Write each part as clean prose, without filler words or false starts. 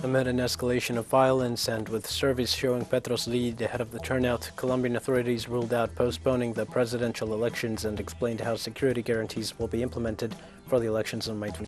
Amid an escalation of violence and with surveys showing Petro's lead ahead of the turnout, Colombian authorities ruled out postponing the presidential elections and explained how security guarantees will be implemented for the elections on May 20.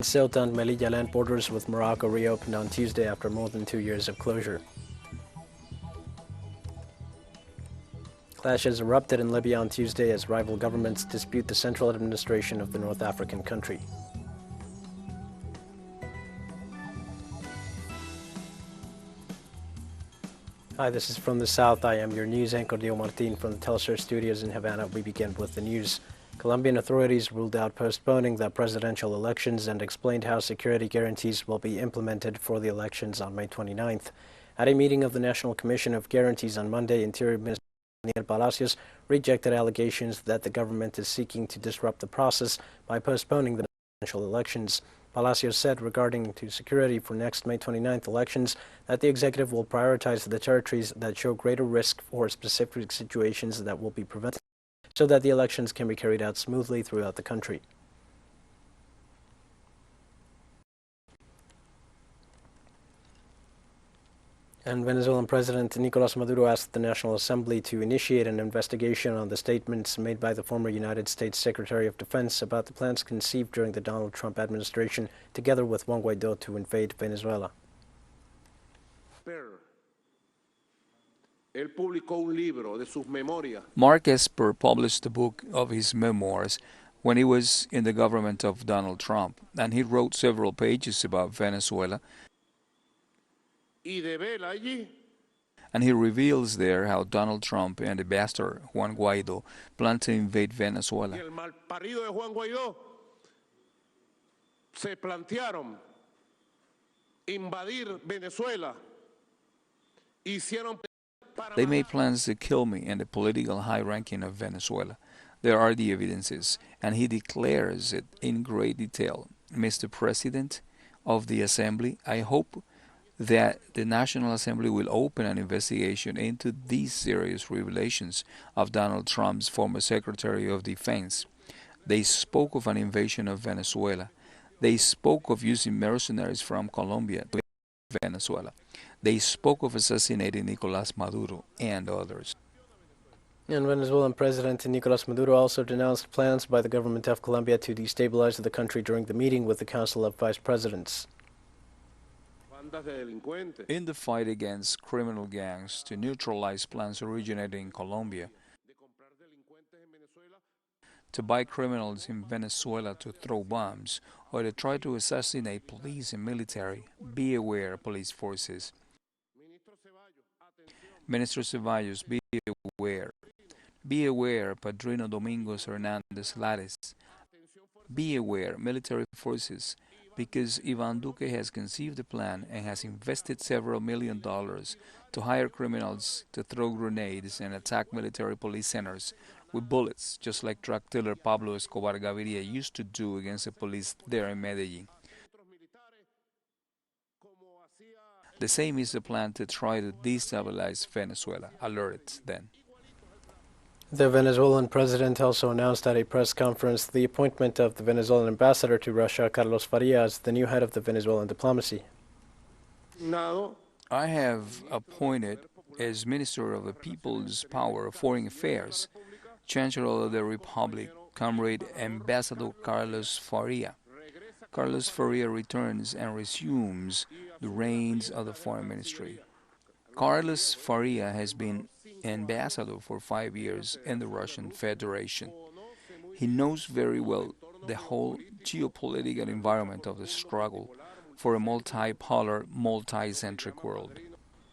Ceuta and Melilla land borders with Morocco reopened on Tuesday after more than 2 years of closure. Clashes erupted in Libya on Tuesday as rival governments dispute the central administration of the North African country. Hi, this is From the South. I am your news anchor, Dio Martin, from the Telesur studios in Havana. We begin with the news. Colombian authorities ruled out postponing the presidential elections and explained how security guarantees will be implemented for the elections on May 29th. At a meeting of the National Commission of Guarantees on Monday, Interior Minister Daniel Palacios rejected allegations that the government is seeking to disrupt the process by postponing the presidential elections. Palacios said regarding to security for next May 29th elections that the executive will prioritize the territories that show greater risk for specific situations that will be prevented so that the elections can be carried out smoothly throughout the country. And Venezuelan President Nicolás Maduro asked the National Assembly to initiate an investigation on the statements made by the former United States Secretary of Defense about the plans conceived during the Donald Trump administration, together with Juan Guaidó, to invade Venezuela. Mark Esper published a book of his memoirs when he was in the government of Donald Trump, and he wrote several pages about Venezuela. And he reveals there how Donald Trump and Ambassador Juan Guaidó plan to invade Venezuela. They made plans to kill me and the political high-ranking of Venezuela. There are the evidences, and he declares it in great detail. Mr. President of the Assembly, I hope that the National Assembly will open an investigation into these serious revelations of Donald Trump's former Secretary of Defense. They spoke of an invasion of Venezuela. They spoke of using mercenaries from Colombia to Venezuela. They spoke of assassinating Nicolás Maduro and others. And Venezuelan President Nicolás Maduro also denounced plans by the government of Colombia to destabilize the country during the meeting with the Council of Vice Presidents. In the fight against criminal gangs to neutralize plans originating in Colombia, to buy criminals in Venezuela to throw bombs, or to try to assassinate police and military, be aware, police forces. Minister Ceballos, be aware. Be aware, Padrino Domingos Hernandez Lares. Be aware, military forces, because Ivan Duque has conceived a plan and has invested several $1 million to hire criminals to throw grenades and attack military police centers with bullets, just like drug dealer Pablo Escobar Gaviria used to do against the police there in Medellin. The same is the plan to try to destabilize Venezuela, alerted then. The Venezuelan president also announced at a press conference the appointment of the Venezuelan ambassador to Russia, Carlos Faria, as the new head of the Venezuelan diplomacy. I have appointed as Minister of the People's Power of Foreign Affairs, Chancellor of the Republic, Comrade Ambassador Carlos Faria. Carlos Faria returns and resumes the reins of the Foreign Ministry. Carlos Faria has been ambassador for 5 years in the Russian Federation. He knows very well the whole geopolitical environment of the struggle for a multipolar, multi-centric world.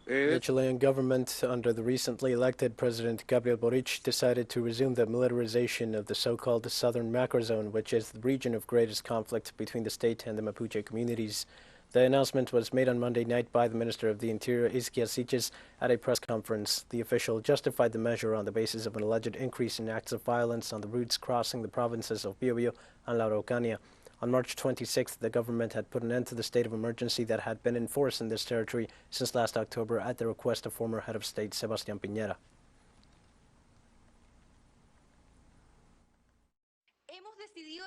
The Chilean government, under the recently elected President Gabriel Boric, decided to resume the militarization of the so-called Southern Macrozone, which is the region of greatest conflict between the state and the Mapuche communities. The announcement was made on Monday night by the Minister of the Interior, Isquia Siches, at a press conference. The official justified the measure on the basis of an alleged increase in acts of violence on the routes crossing the provinces of Biobío and La Araucanía. On March 26th, the government had put an end to the state of emergency that had been in force in this territory since last October at the request of former head of state Sebastián Piñera.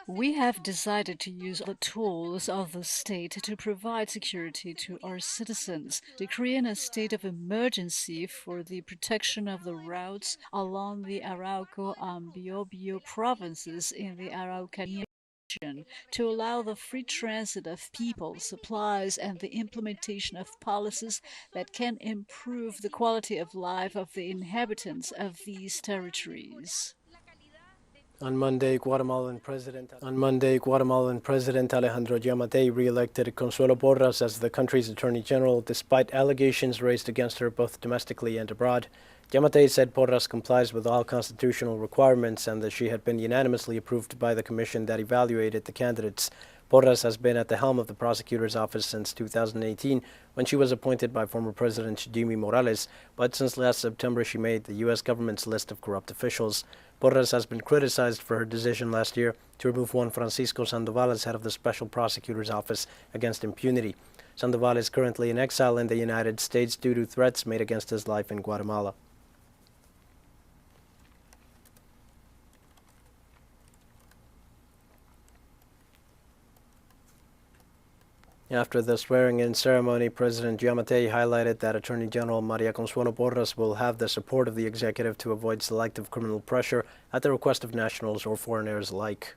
We have decided to use the tools of the state to provide security to our citizens, decreeing a state of emergency for the protection of the routes along the Arauco and Biobío provinces in the Araucanía region, to allow the free transit of people, supplies, and the implementation of policies that can improve the quality of life of the inhabitants of these territories. Guatemalan President Alejandro Yamatei re-elected Consuelo Porras as the country's Attorney General despite allegations raised against her both domestically and abroad. Yamatei said Porras complies with all constitutional requirements and that she had been unanimously approved by the commission that evaluated the candidates. Porras has been at the helm of the prosecutor's office since 2018, when she was appointed by former President Jimmy Morales, but since last September she made the U.S. government's list of corrupt officials. Porras has been criticized for her decision last year to remove Juan Francisco Sandoval as head of the Special Prosecutor's Office against impunity. Sandoval is currently in exile in the United States due to threats made against his life in Guatemala. After the swearing-in ceremony, President Yamatei highlighted that Attorney General Maria Consuelo Porras will have the support of the executive to avoid selective criminal pressure at the request of nationals or foreigners alike.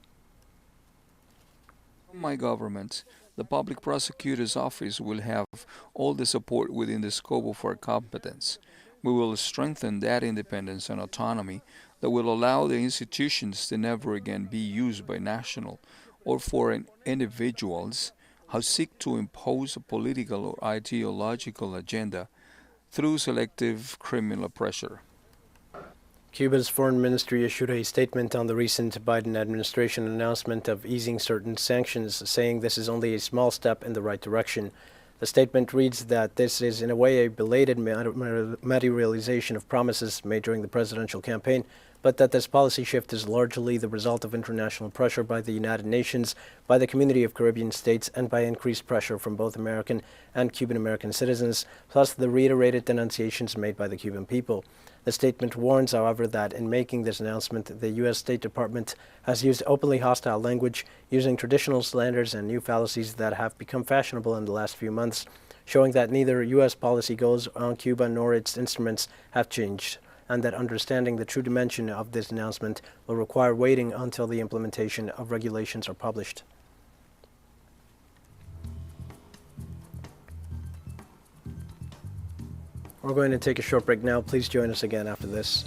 From my government, the Public Prosecutor's Office will have all the support within the scope of our competence. We will strengthen that independence and autonomy that will allow the institutions to never again be used by national or foreign individuals who seek to impose a political or ideological agenda through selective criminal pressure. Cuba's foreign ministry issued a statement on the recent Biden administration announcement of easing certain sanctions, saying this is only a small step in the right direction. The statement reads that this is in a way a belated materialization of promises made during the presidential campaign, but that this policy shift is largely the result of international pressure by the United Nations, by the Community of Caribbean States, and by increased pressure from both American and Cuban-American citizens, plus the reiterated denunciations made by the Cuban people. The statement warns, however, that in making this announcement, the U.S. State Department has used openly hostile language, using traditional slanders and new fallacies that have become fashionable in the last few months, showing that neither U.S. policy goals on Cuba nor its instruments have changed, and that understanding the true dimension of this announcement will require waiting until the implementation of regulations are published. We're going to take a short break now. Please join us again after this.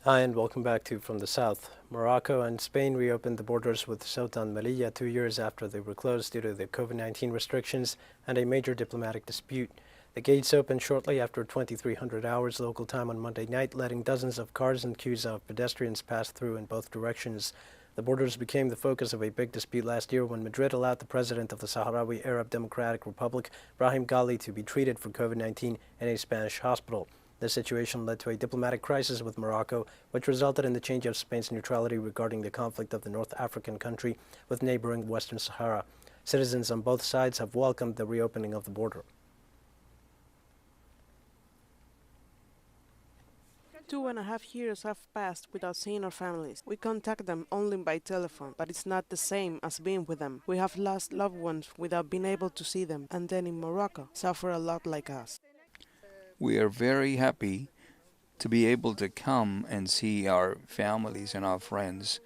Hi, and welcome back to From the South. Morocco and Spain reopened the borders with Ceuta and Melilla 2 years after they were closed due to the COVID-19 restrictions and a major diplomatic dispute. The gates opened shortly after 2300 hours local time on Monday night, letting dozens of cars and queues of pedestrians pass through in both directions. The borders became the focus of a big dispute last year when Madrid allowed the president of the Sahrawi Arab Democratic Republic, Brahim Ghali, to be treated for COVID-19 in a Spanish hospital. This situation led to a diplomatic crisis with Morocco, which resulted in the change of Spain's neutrality regarding the conflict of the North African country with neighboring Western Sahara. Citizens on both sides have welcomed the reopening of the border. 2.5 years have passed without seeing our families. We contact them only by telephone, but it's not the same as being with them. We have lost loved ones without being able to see them, and then in Morocco, suffer a lot like us. We are very happy to be able to come and see our families and our friends,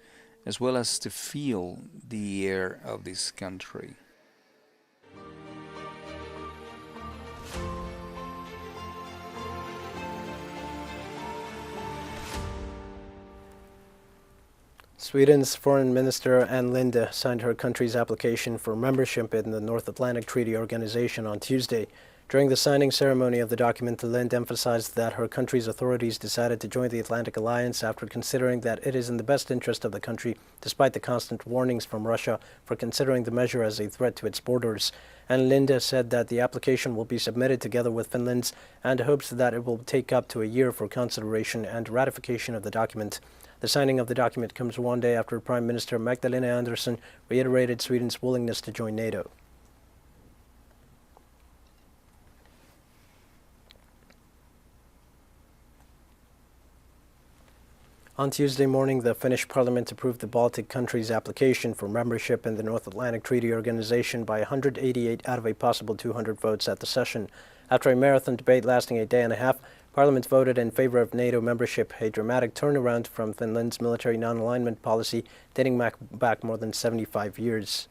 as well as to feel the air of this country. Sweden's Foreign Minister Ann Linde signed her country's application for membership in the North Atlantic Treaty Organization on Tuesday. During the signing ceremony of the document, Lind emphasized that her country's authorities decided to join the Atlantic Alliance after considering that it is in the best interest of the country, despite the constant warnings from Russia for considering the measure as a threat to its borders. And Linda said that the application will be submitted together with Finland's and hopes that it will take up to a year for consideration and ratification of the document. The signing of the document comes one day after Prime Minister Magdalena Andersson reiterated Sweden's willingness to join NATO. On Tuesday morning, the Finnish parliament approved the Baltic countries' application for membership in the North Atlantic Treaty Organization by 188 out of a possible 200 votes at the session. After a marathon debate lasting a day and a half, Parliament voted in favor of NATO membership, a dramatic turnaround from Finland's military non-alignment policy dating back more than 75 years.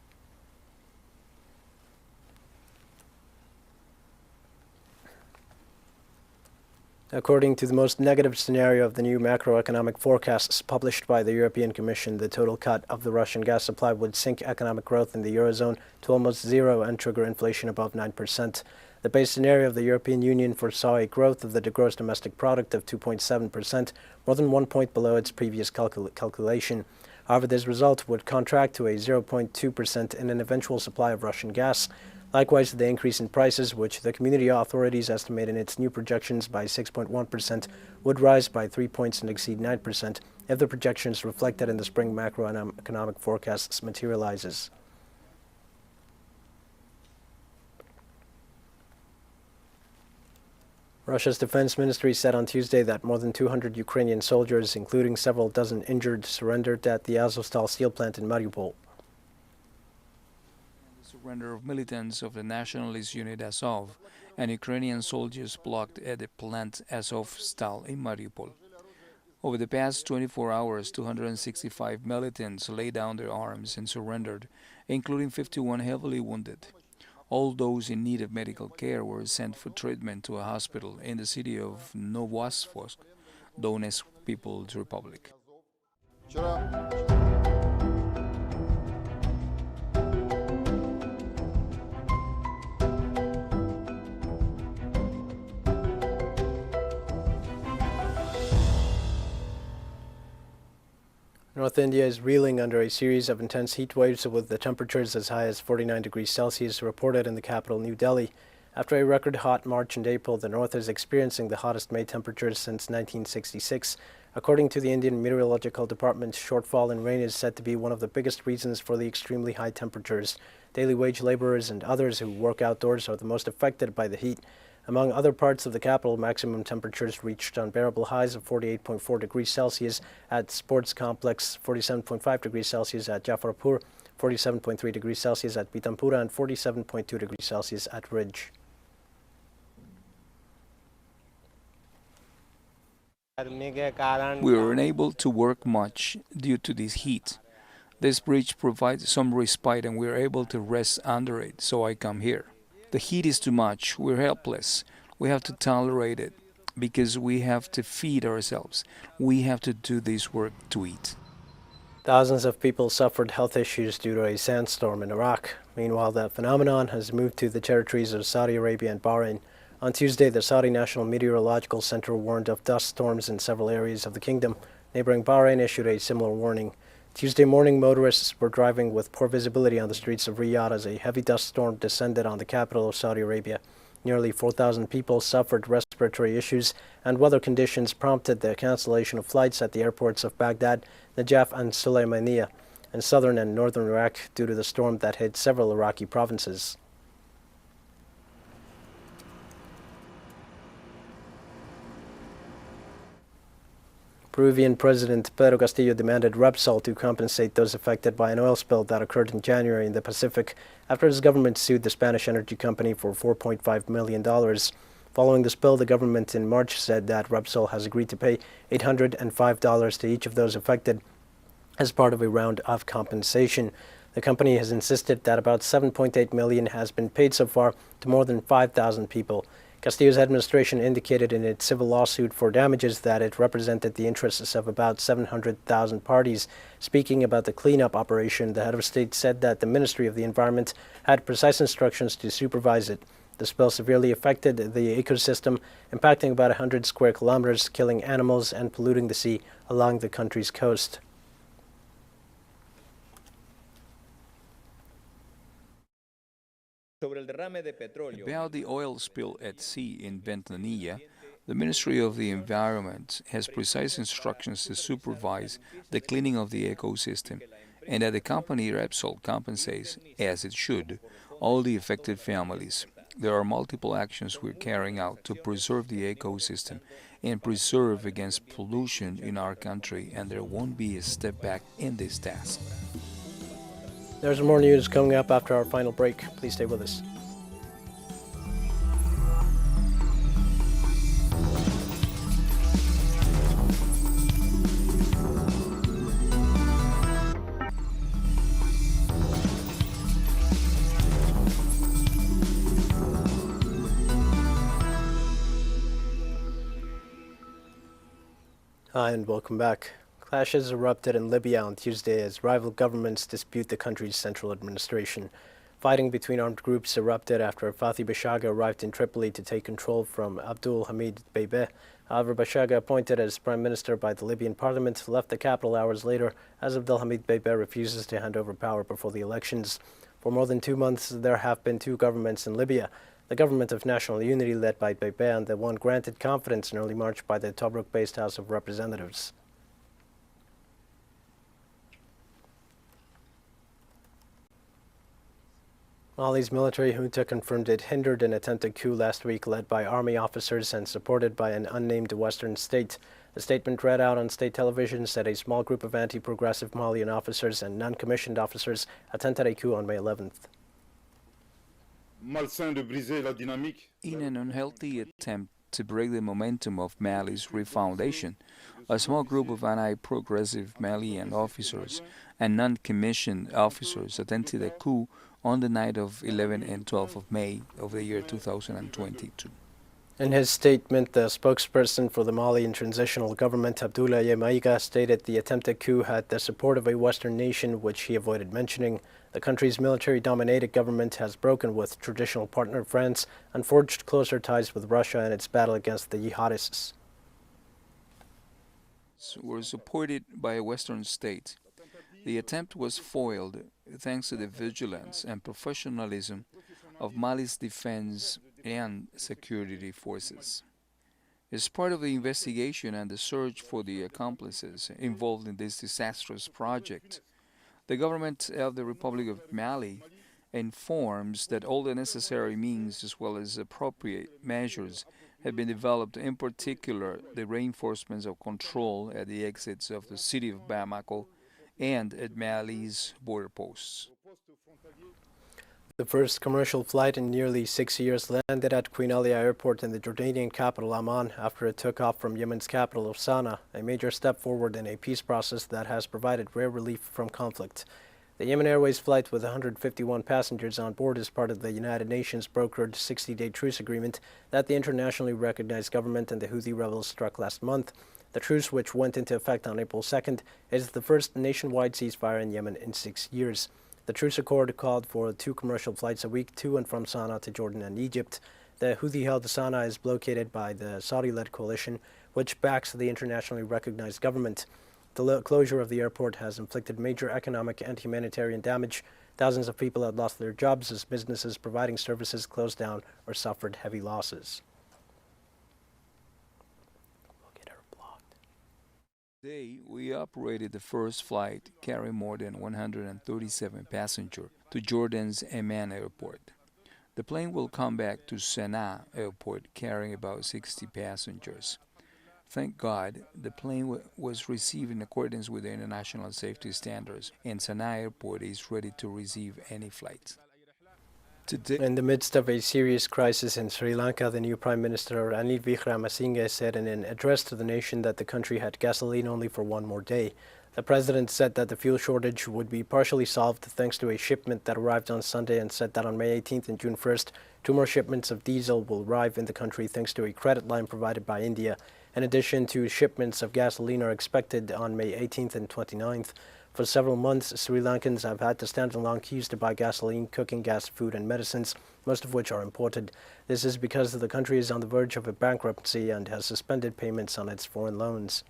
According to the most negative scenario of the new macroeconomic forecasts published by the European Commission, the total cut of the Russian gas supply would sink economic growth in the Eurozone to almost zero and trigger inflation above 9%. The base scenario of the European Union foresaw a growth of the gross domestic product of 2.7%, more than 1 point below its previous calculation. However, this result would contract to a 0.2% in an eventual supply of Russian gas. Likewise, the increase in prices, which the community authorities estimate in its new projections by 6.1%, would rise by 3 points and exceed 9% if the projections reflected in the spring macroeconomic forecasts materializes. Russia's defense ministry said on Tuesday that more than 200 Ukrainian soldiers, including several dozen injured, surrendered at the Azovstal steel plant in Mariupol. Surrender of militants of the nationalist unit Azov and Ukrainian soldiers blocked at the plant Azovstal in Mariupol. Over the past 24 hours, 265 militants laid down their arms and surrendered, including 51 heavily wounded. All those in need of medical care were sent for treatment to a hospital in the city of Novosibirsk, Donetsk People's Republic. North India is reeling under a series of intense heat waves with the temperatures as high as 49 degrees Celsius reported in the capital, New Delhi. After a record hot March and April, the north is experiencing the hottest May temperatures since 1966. According to the Indian Meteorological Department, shortfall in rain is said to be one of the biggest reasons for the extremely high temperatures. Daily wage laborers and others who work outdoors are the most affected by the heat. Among other parts of the capital, maximum temperatures reached unbearable highs of 48.4 degrees Celsius at Sports Complex, 47.5 degrees Celsius at Jafarpur, 47.3 degrees Celsius at Pitampura, and 47.2 degrees Celsius at Ridge. We were unable to work much due to this heat. This bridge provides some respite and we are able to rest under it, so I come here. The heat is too much. We're helpless. We have to tolerate it because we have to feed ourselves. We have to do this work to eat. Thousands of people suffered health issues due to a sandstorm in Iraq. Meanwhile, the phenomenon has moved to the territories of Saudi Arabia and Bahrain. On Tuesday, the Saudi National Meteorological Center warned of dust storms in several areas of the kingdom. Neighboring Bahrain issued a similar warning. Tuesday morning, motorists were driving with poor visibility on the streets of Riyadh as a heavy dust storm descended on the capital of Saudi Arabia. Nearly 4,000 people suffered respiratory issues, and weather conditions prompted the cancellation of flights at the airports of Baghdad, Najaf, and Sulaymaniyah in southern and northern Iraq due to the storm that hit several Iraqi provinces. Peruvian President Pedro Castillo demanded Repsol to compensate those affected by an oil spill that occurred in January in the Pacific after his government sued the Spanish energy company for $4.5 million. Following the spill, the government in March said that Repsol has agreed to pay $805 to each of those affected as part of a round of compensation. The company has insisted that about $7.8 million has been paid so far to more than 5,000 people. Castillo's administration indicated in its civil lawsuit for damages that it represented the interests of about 700,000 parties. Speaking about the cleanup operation, the head of state said that the Ministry of the Environment had precise instructions to supervise it. The spill severely affected the ecosystem, impacting about 100 square kilometers, killing animals and polluting the sea along the country's coast. About the oil spill at sea in Ventanilla, the Ministry of the Environment has precise instructions to supervise the cleaning of the ecosystem and that the company Repsol compensates, as it should, all the affected families. There are multiple actions we're carrying out to preserve the ecosystem and preserve against pollution in our country, and there won't be a step back in this task. There's more news coming up after our final break. Please stay with us. Hi and welcome back. Clashes erupted in Libya on Tuesday as rival governments dispute the country's central administration. Fighting between armed groups erupted after Fathi Bashaga arrived in Tripoli to take control from Abdul Hamid Dbeibeh. However, Bashaga, appointed as prime minister by the Libyan parliament, left the capital hours later as Abdul Hamid Dbeibeh refuses to hand over power before the elections. For more than 2 months, there have been two governments in Libya. The government of national unity led by Dbeibeh and the one granted confidence in early March by the Tobruk-based House of Representatives. Mali's military junta confirmed it hindered an attempted coup last week led by army officers and supported by an unnamed Western state. The statement read out on state television said a small group of anti-progressive Malian officers and non-commissioned officers attempted a coup on May 11th. In an unhealthy attempt to break the momentum of Mali's refoundation, a small group of anti-progressive Malian officers and non-commissioned officers attempted a coup on the night of 11 and 12 of May of the year 2022. In his statement, the spokesperson for the Malian transitional government, Abdoulaye Maïga, stated the attempted coup had the support of a Western nation, which he avoided mentioning. The country's military-dominated government has broken with traditional partner France and forged closer ties with Russia in its battle against the jihadists. Were supported by a Western state. The attempt was foiled thanks to the vigilance and professionalism of Mali's defense and security forces. As part of the investigation and the search for the accomplices involved in this disastrous project, the government of the Republic of Mali informs that all the necessary means as well as appropriate measures have been developed, in particular the reinforcements of control at the exits of the city of Bamako and at Mali's border posts. The first commercial flight in nearly 6 years landed at Queen Alia Airport in the Jordanian capital Amman after it took off from Yemen's capital of Sana'a, a major step forward in a peace process that has provided rare relief from conflict. The Yemen Airways flight with 151 passengers on board is part of the United Nations brokered 60-day truce agreement that the internationally recognized government and the Houthi rebels struck last month. The truce, which went into effect on April 2nd, is the first nationwide ceasefire in Yemen in 6 years. The truce accord called for 2 commercial flights a week to and from Sana'a to Jordan and Egypt. The Houthi-held Sana'a is blockaded by the Saudi-led coalition, which backs the internationally recognized government. The closure of the airport has inflicted major economic and humanitarian damage. Thousands of people have lost their jobs as businesses providing services closed down or suffered heavy losses. Today, we operated the first flight carrying more than 137 passengers to Jordan's Amman airport. The plane will come back to Sana'a airport carrying about 60 passengers. Thank God, the plane was received in accordance with the international safety standards, and Sana'a airport is ready to receive any flights. Today, in the midst of a serious crisis in Sri Lanka, the new Prime Minister Ranil Wickremesinghe said in an address to the nation that the country had gasoline only for one more day. The president said that the fuel shortage would be partially solved thanks to a shipment that arrived on Sunday, and said that on May 18th and June 1st, 2 more shipments of diesel will arrive in the country thanks to a credit line provided by India. In addition, 2 shipments of gasoline are expected on May 18th and 29th. For several months, Sri Lankans have had to stand in long queues to buy gasoline, cooking gas, food, and medicines, most of which are imported. This is because the country is on the verge of a bankruptcy and has suspended payments on its foreign loans.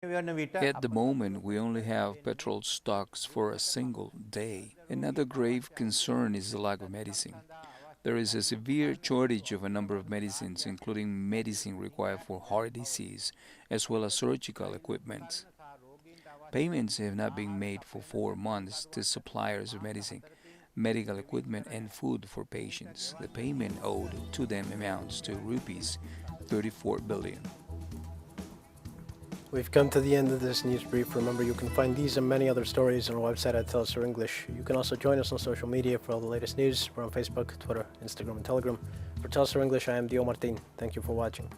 At the moment, we only have petrol stocks for a single day. Another grave concern is the lack of medicine. There is a severe shortage of a number of medicines, including medicine required for heart disease, as well as surgical equipment. Payments have not been made for 4 months to suppliers of medicine, medical equipment, and food for patients. The payment owed to them amounts to rupees 34 billion. We've come to the end of this news brief. Remember, you can find these and many other stories on our website at Tell Us Our English. You can also join us on social media for all the latest news. We're on Facebook, Twitter, Instagram, and Telegram. For Tell Us Our English, I am Dio Martin. Thank you for watching.